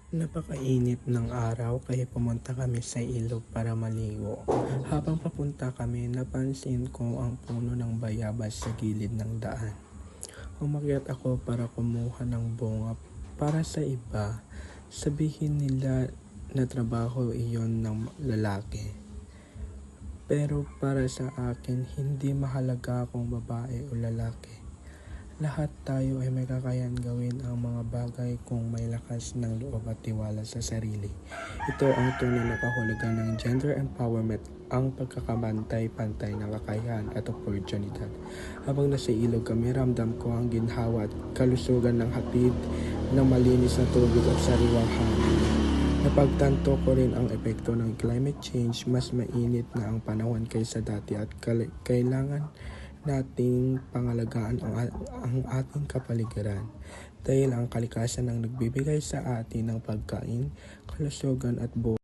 Napakainit ng araw kaya pumunta kami sa ilog para maligo. Habang papunta kami, napansin ko ang puno ng bayabas sa gilid ng daan. Umakyat ako para kumuha ng bunga para sa iba. Sabihin nila na trabaho iyon ng lalaki. Pero para sa akin, hindi mahalaga kung babae o lalaki. Lahat tayo ay may kakayahan gawin ang mga bagay kung may lakas ng loob at tiwala sa sarili. Ito ang tunay na kahulugan ng gender empowerment, ang pagkakabantay-pantay ng kakayahan at oportunidad. Habang nasa ilog kami, ramdam ko ang ginhawa at kalusugan ng hatid ng malinis na tubig at sariwang hangin. Napagtanto ko rin ang epekto ng climate change, mas mainit na ang panahon kaysa dati at kailangan nating pangalagaan ang ating kapaligiran dahil ang kalikasan ang nagbibigay sa atin ng pagkain, kalusugan at buhay.